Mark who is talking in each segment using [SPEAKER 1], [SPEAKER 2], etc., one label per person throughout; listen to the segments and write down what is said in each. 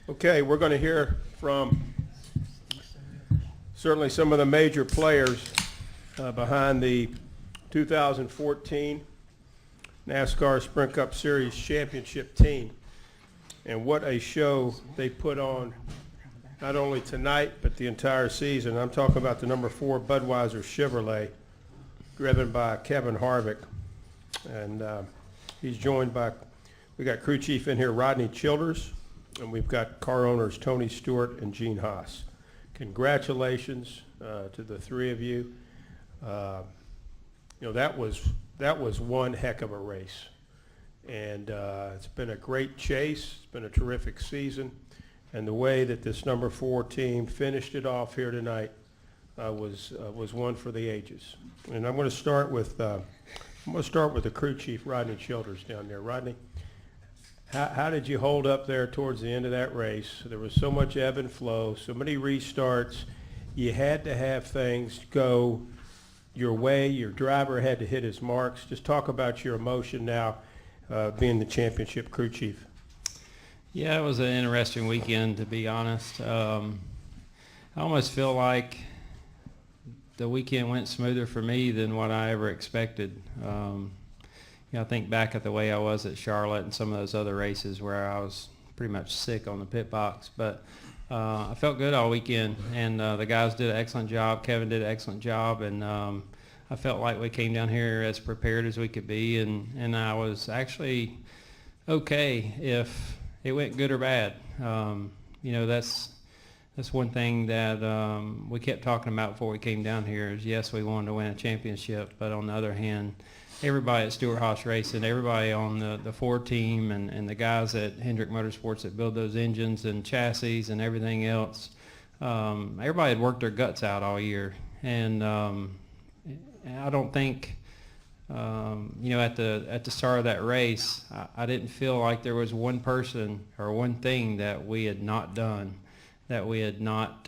[SPEAKER 1] Okay, we're going to hear from certainly some of the major players behind the 2014 NASCAR Sprint Cup Series championship team. And what a show they put on, not only tonight, but the entire season. I'm talking about the number 4 Budweiser Chevrolet, driven by Kevin Harvick. And he's joined by, we got crew chief in here, Rodney Childers, and we've got car owners Tony Stewart and Gene Haas. Congratulations to the three of you. That was one heck of a race. And it's been a great chase. It's been a terrific season. And the way that this number 4 team finished it off here tonight was one for the ages. And I'm going to start with the crew chief, Rodney Childers, down there. Rodney, how did you hold up there towards the end of that race? There was so much ebb and flow, so many restarts. You had to have things go your way. Your driver had to hit his marks. Just talk about your emotion now, being the championship crew chief.
[SPEAKER 2] Yeah, it was an interesting weekend, to be honest. I almost feel like the weekend went smoother for me than what I ever expected. I think back at the way I was at Charlotte and some of those other races where I was pretty much sick on the pit box. But I felt good all weekend, and the guys did an excellent job. Kevin did an excellent job, and I felt like we came down here as prepared as we could be, and I was actually okay if it went good or bad. That's one thing that we kept talking about before we came down here is, yes, we wanted to win a championship, but on the other hand, everybody at Stewart Haas Racing, everybody on the Ford team and the guys at Hendrick Motorsports that build those engines and chassis and everything else, everybody had worked their guts out all year. And I don't think, at the start of that race, I didn't feel like there was one person or one thing that we had not done, that we had not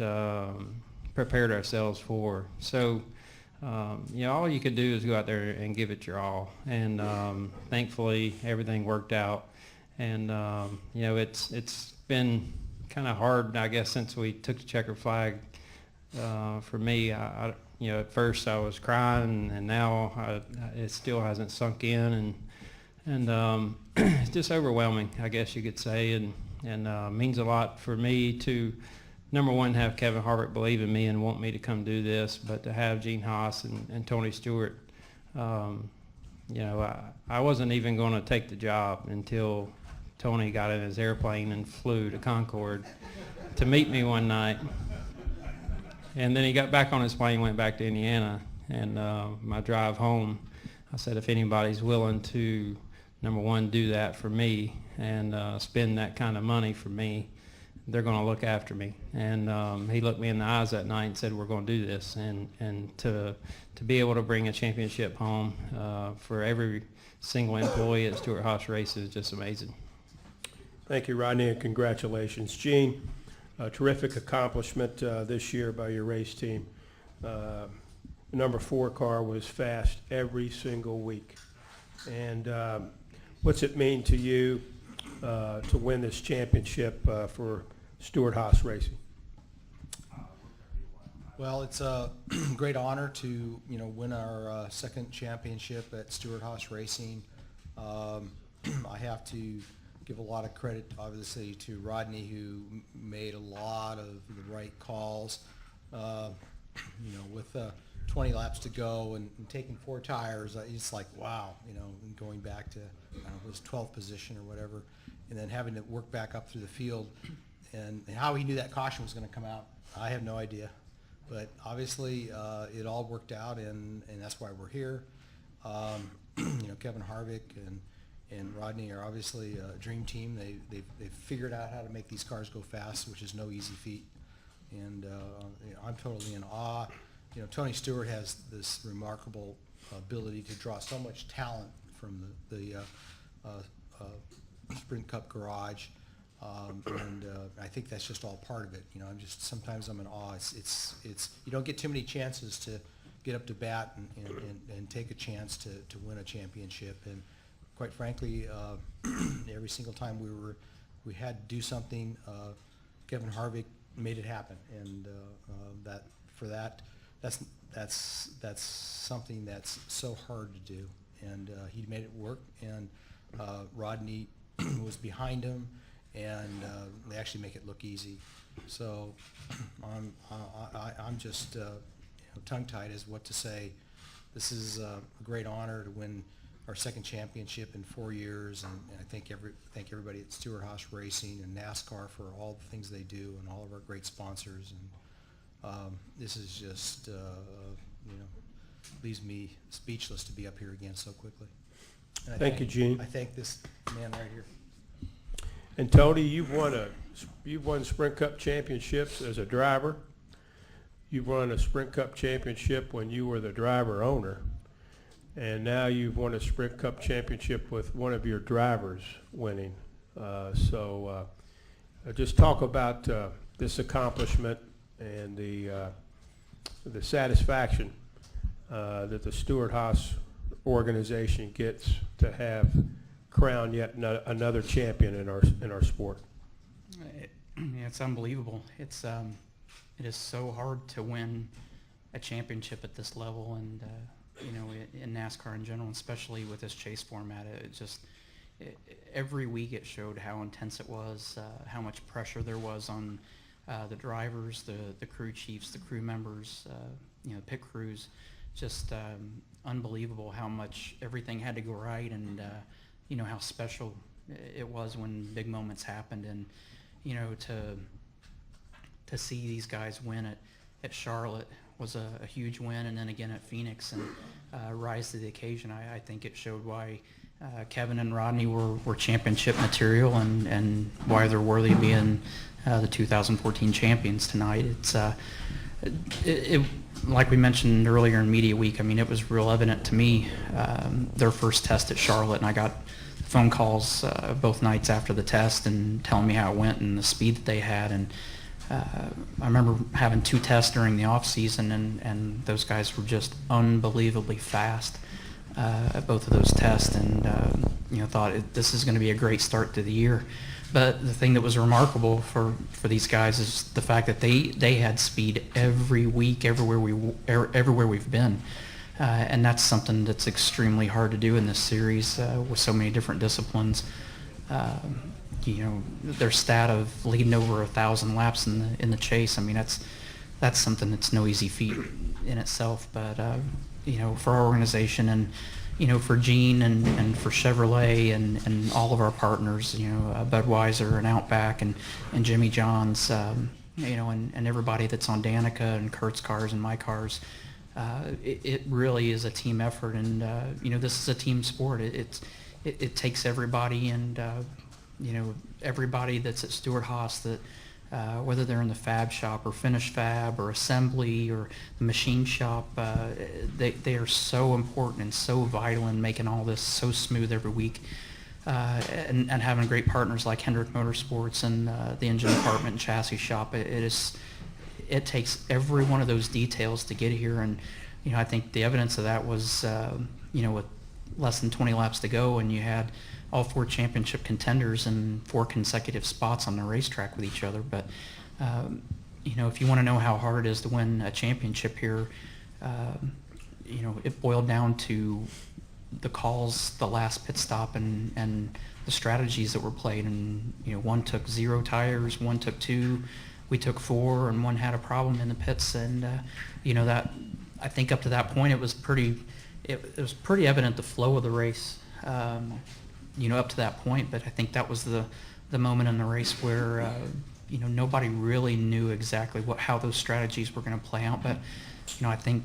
[SPEAKER 2] prepared ourselves for. So, all you could do is go out there and give it your all. And thankfully, everything worked out. And, it's been kind of hard, I guess, since we took the checker flag. For me, at first I was crying, and now it still hasn't sunk in. And it's just overwhelming, I guess you could say. And means a lot for me to, number one, have Kevin Harvick believe in me and want me to come do this, but to have Gene Haas and Tony Stewart, I wasn't even going to take the job until Tony got in his airplane and flew to Concord to meet me one night. And then he got back on his plane, went back to Indiana, and my drive home, I said, if anybody's willing to, number one, do that for me and spend that kind of money for me, they're going to look after me. And he looked me in the eyes that night and said, we're going to do this. And to be able to bring a championship home for every single employee at Stewart Haas Racing is just amazing.
[SPEAKER 1] Thank you, Rodney, and congratulations. Gene, a terrific accomplishment this year by your race team. The number 4 car was fast every single week. And what's it mean to you to win this championship for Stewart Haas Racing?
[SPEAKER 3] Well, it's a great honor to win our second championship at Stewart Haas Racing. I have to give a lot of credit, obviously, to Rodney, who made a lot of the right calls. With 20 laps to go and taking 4 tires, it's like, wow, and going back to, I don't know, it was 12th position or whatever, and then having to work back up through the field. And how he knew that caution was going to come out, I have no idea. But obviously, it all worked out, and that's why we're here. Kevin Harvick and Rodney are obviously a dream team. They've figured out how to make these cars go fast, which is no easy feat. And I'm totally in awe. Tony Stewart has this remarkable ability to draw so much talent from the Sprint Cup garage. And I think that's just all part of it. Sometimes I'm in awe. It's you don't get too many chances to get up to bat and take a chance to win a championship. And quite frankly, every single time we had to do something, Kevin Harvick made it happen, and that's something that's so hard to do, and he made it work. And Rodney was behind him, and they actually make it look easy. So I'm just tongue-tied as what to say. This is a great honor to win our second championship in 4 years, and I thank everybody at Stewart Haas Racing and NASCAR for all the things they do, and all of our great sponsors. And this is just leaves me speechless to be up here again so quickly. And
[SPEAKER 1] Thank you, Gene.
[SPEAKER 3] I thank this man right here.
[SPEAKER 1] And Tony, you've won Sprint Cup championships as a driver. You've won a Sprint Cup championship when you were the driver owner. And now you've won a Sprint Cup championship with one of your drivers winning. Just talk about this accomplishment and the satisfaction that the Stewart Haas organization gets to have crowned yet another champion in our sport.
[SPEAKER 4] It's unbelievable. It is so hard to win a championship at this level, and in NASCAR in general, especially with this chase format. Every week it showed how intense it was, how much pressure there was on the drivers, the crew chiefs, the crew members, pit crews. Just unbelievable how much everything had to go right, and how special it was when big moments happened. And to see these guys win at Charlotte was a huge win, and then again at Phoenix, and rise to the occasion. I think it showed why Kevin and Rodney were championship material, and why they're worthy of being the 2014 champions tonight. It's like we mentioned earlier in Media Week, I mean, it was real evident to me, their first test at Charlotte, and I got phone calls both nights after the test and telling me how it went and the speed that they had. And I remember having 2 tests during the off season, and those guys were just unbelievably fast at both of those tests, and thought this is going to be a great start to the year. But the thing that was remarkable for these guys is the fact that they had speed every week, everywhere we've been, and that's something that's extremely hard to do in this series with so many different disciplines. Their stat of leading over 1,000 laps in the chase. I mean, that's something that's no easy feat in itself. But for our organization, and for Gene and for Chevrolet and all of our partners, Budweiser and Outback and Jimmy John's, and everybody that's on Danica and Kurt's cars and my cars. It really is a team effort, and this is a team sport. It takes everybody, and everybody that's at Stewart Haas, that whether they're in the fab shop or finished fab or assembly or the machine shop, they are so important and so vital in making all this so smooth every week, and having great partners like Hendrick Motorsports and the engine department and chassis shop. It takes every one of those details to get here, and I think the evidence of that was with less than 20 laps to go, and you had all 4 championship contenders and 4 consecutive spots on the racetrack with each other. But if you want to know how hard it is to win a championship here, it boiled down to the calls, the last pit stop, and the strategies that were played. And one took 0 tires, one took 2, we took 4, and one had a problem in the pits. And that, I think up to that point it was pretty evident the flow of the race. Up to that point, but I think that was the moment in the race where nobody really knew exactly how those strategies were going to play out. But I think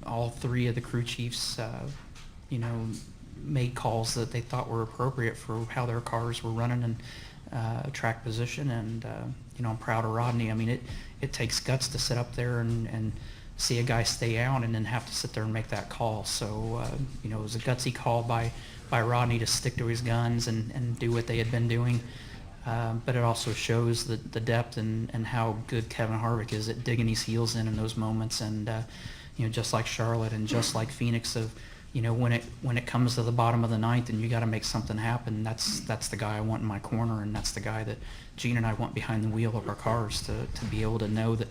[SPEAKER 4] all 3 of the crew chiefs made calls that they thought were appropriate for how their cars were running and track position. And I'm proud of Rodney. I mean, it takes guts to sit up there and see a guy stay out and then have to sit there and make that call. So it was a gutsy call by Rodney to stick to his guns and do what they had been doing. But it also shows the depth and how good Kevin Harvick is at digging his heels in those moments. And just like Charlotte and just like Phoenix, of when it comes to the bottom of the ninth and you got to make something happen, that's the guy I want in my corner, and that's the guy that Gene and I want behind the wheel of our cars to be able to know that.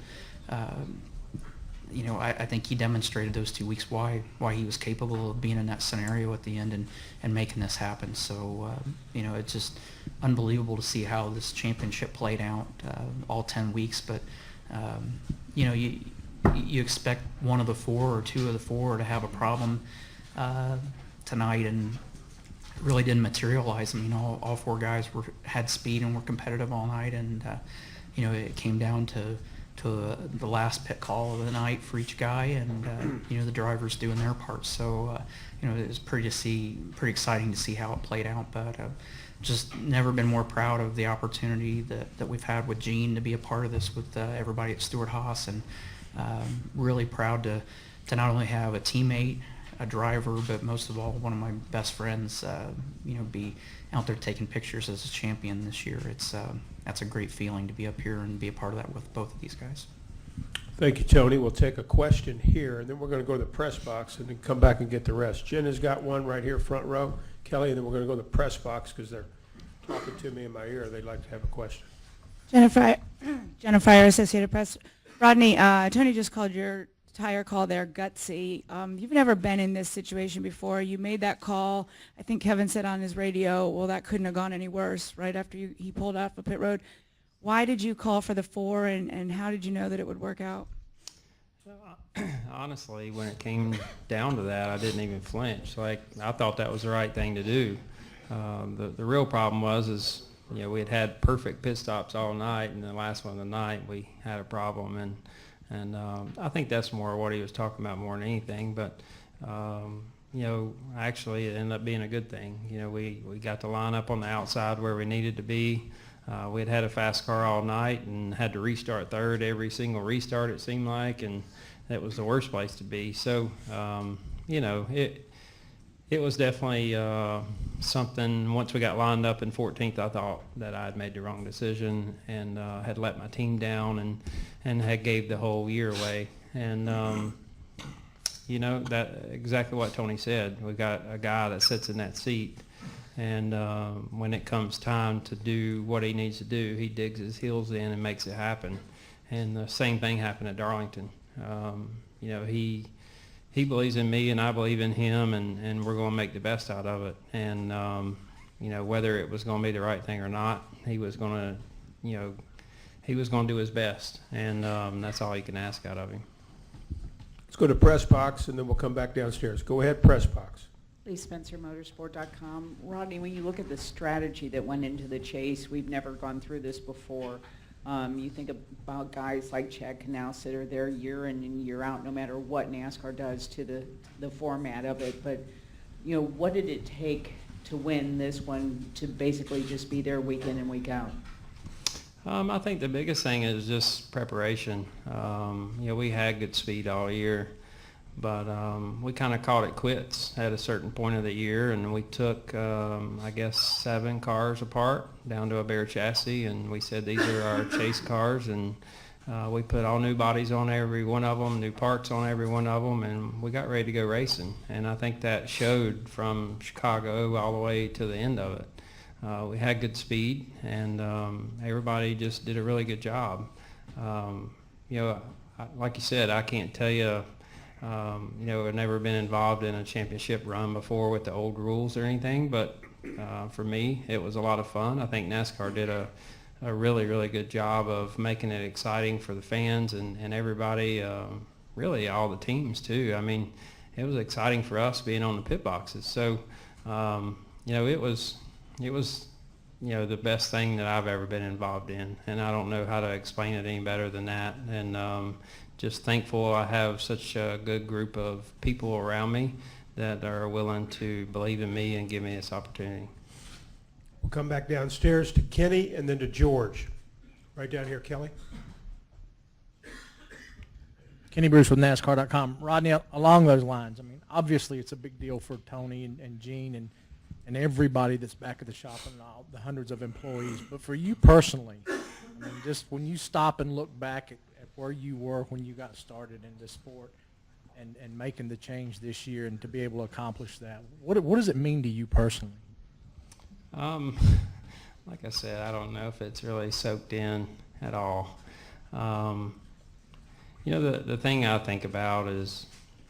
[SPEAKER 4] I think he demonstrated those 2 weeks why he was capable of being in that scenario at the end and making this happen. So it's just unbelievable to see how this championship played out all 10 weeks. But you expect one of the four or two of the four to have a problem tonight, and it really didn't materialize. I mean, all four guys had speed and were competitive all night, and it came down to the last pit call of the night for each guy, and the drivers doing their part. So it was pretty exciting to see how it played out. But just never been more proud of the opportunity that we've had with Gene to be a part of this with everybody at Stewart Haas, and really proud to not only have a teammate, a driver, but most of all one of my best friends be out there taking pictures as a champion this year. That's a great feeling to be up here and be a part of that with both of these guys.
[SPEAKER 1] Thank you, Tony. We'll take a question here, and then we're going to go to the press box and then come back and get the rest. Jen has got one right here, front row. Kelly, and then we're going to go to the press box because they're talking to me in my ear. They'd like to have a question.
[SPEAKER 5] Jennifer, Associated Press. Rodney, Tony just called your tire call there gutsy. You've never been in this situation before. You made that call. I think Kevin said on his radio, well, that couldn't have gone any worse right after he pulled off a pit road. Why did you call for the 4, and how did you know that it would work out?
[SPEAKER 2] Honestly, when it came down to that, I didn't even flinch. Like, I thought that was the right thing to do. The real problem was we had perfect pit stops all night, and the last one of the night we had a problem, and I think that's more what he was talking about more than anything. But actually it ended up being a good thing. We got to line up on the outside where we needed to be. We had a fast car all night and had to restart third every single restart, it seemed like, and that was the worst place to be. So it was definitely something. Once we got lined up in 14th, I thought that I had made the wrong decision and had let my team down and had gave the whole year away. And that exactly what Tony said. We got a guy that sits in that seat, and when it comes time to do what he needs to do, he digs his heels in and makes it happen. And the same thing happened at Darlington. He believes in me and I believe in him, and we're going to make the best out of it. And whether it was going to be the right thing or not, he was going to do his best, and that's all you can ask out of him.
[SPEAKER 1] Let's go to press box, and then we'll come back downstairs. Go ahead, press box.
[SPEAKER 6] Lee Spencer, Motorsport.com. Rodney, when you look at the strategy that went into the chase, we've never gone through this before. You think about guys like Chad Knaus that are there year in and year out, no matter what NASCAR does to the format of it. But, what did it take to win this one, to basically just be there week in and week out?
[SPEAKER 2] I think the biggest thing is just preparation. We had good speed all year, but we kind of called it quits at a certain point of the year, and we took, 7 cars apart down to a bare chassis, and we said these are our chase cars, and we put all new bodies on every one of them, new parts on every one of them, and we got ready to go racing. And I think that showed from Chicago all the way to the end of it. We had good speed, and everybody just did a really good job. Like you said, I can't tell you, I've never been involved in a championship run before with the old rules or anything, but for me, it was a lot of fun. I think NASCAR did a really, really good job of making it exciting for the fans and everybody, really all the teams too. I mean, it was exciting for us being on the pit boxes. So, it was the best thing that I've ever been involved in, and I don't know how to explain it any better than that. And just thankful I have such a good group of people around me that are willing to believe in me and give me this opportunity.
[SPEAKER 1] We'll come back downstairs to Kenny and then to George. Right down here, Kelly.
[SPEAKER 7] Kenny Bruce with NASCAR.com. Rodney, along those lines, I mean, obviously it's a big deal for Tony and Gene and everybody that's back at the shop and all the hundreds of employees. But for you personally, I mean, just when you stop and look back at where you were when you got started in this sport, and making the change this year and to be able to accomplish that. What does it mean to you personally?
[SPEAKER 2] Like I said, I don't know if it's really soaked in at all. The thing I think about is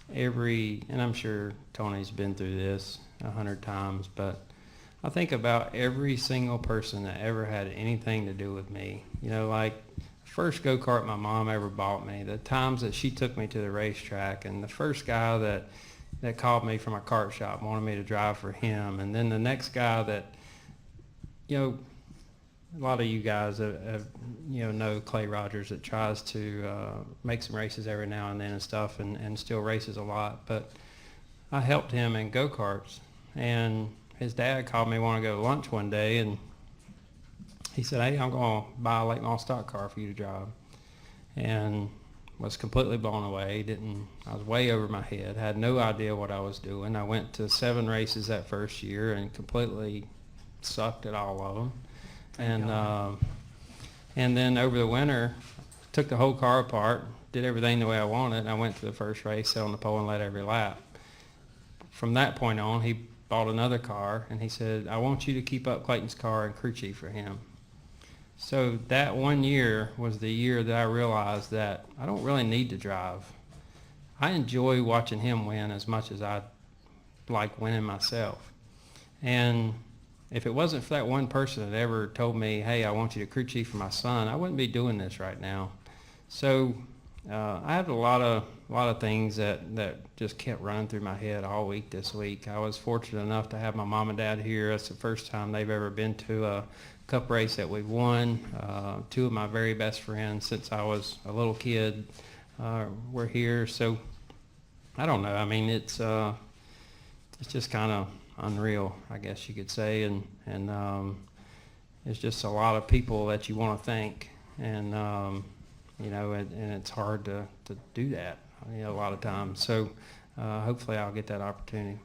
[SPEAKER 2] and I'm sure Tony's been through this 100 times, but I think about every single person that ever had anything to do with me. Like the first go-kart my mom ever bought me, the times that she took me to the racetrack, and the first guy that called me from a kart shop, wanted me to drive for him, and then the next guy that, a lot of you guys know Clay Rogers, that tries to make some races every now and then and stuff, and still races a lot. But I helped him in go-karts, and his dad called me, want to go to lunch one day, and he said, "Hey, I'm going to buy a late model stock car for you to drive." And was completely blown away. I was way over my head, had no idea what I was doing. I went to 7 races that first year and completely sucked at all of them. And then over the winter, took the whole car apart, did everything the way I wanted, and I went to the first race, sat on the pole, and led every lap. From that point on, he bought another car, and he said, "I want you to keep up Clayton's car and crew chief for him." So that one year was the year that I realized that I don't really need to drive. I enjoy watching him win as much as I like winning myself. And if it wasn't for that one person that ever told me, "Hey, I want you to crew chief for my son," I wouldn't be doing this right now. So I had a lot of things that just kept running through my head all week this week. I was fortunate enough to have my mom and dad here. That's the first time they've ever been to a cup race that we've won. 2 of my very best friends since I was a little kid were here. So I don't know. I mean, it's just kind of unreal, I guess you could say, and it's just a lot of people that you want to thank, and and it's hard to do that a lot of times. So hopefully I'll get that opportunity.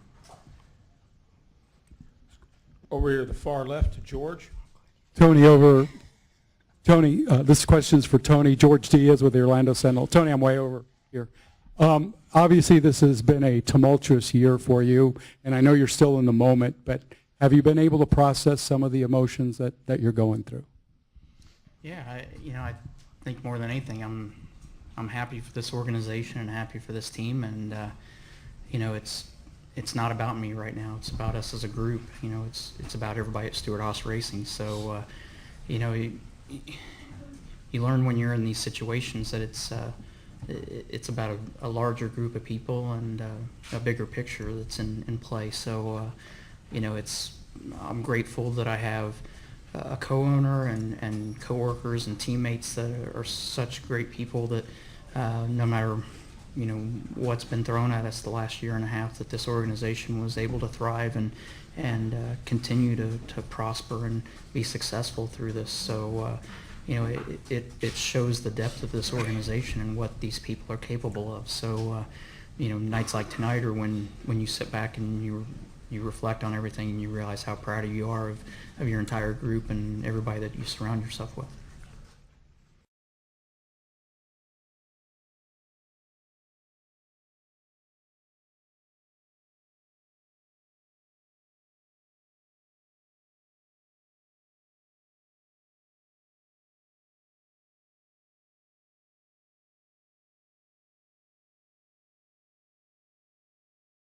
[SPEAKER 1] Over here to the far left to George.
[SPEAKER 8] Tony, this question is for Tony. George Diaz with the Orlando Sentinel. Tony, I'm way over here. Obviously, this has been a tumultuous year for you, and I know you're still in the moment, but have you been able to process some of the emotions that you're going through?
[SPEAKER 4] Yeah, I think more than anything, I'm happy for this organization and happy for this team, and it's not about me right now. It's about us as a group. It's about everybody at Stewart Haas Racing. So, you learn when you're in these situations that it's about a larger group of people and a bigger picture that's in play. So, I'm grateful that I have a co-owner and co-workers and teammates that are such great people that no matter what's been thrown at us the last year and a half, that this organization was able to thrive and continue to prosper and be successful through this. So it shows the depth of this organization and what these people are capable of. So nights like tonight, or when you sit back and you reflect on everything and you realize how proud you are of your entire group and everybody that you surround yourself with.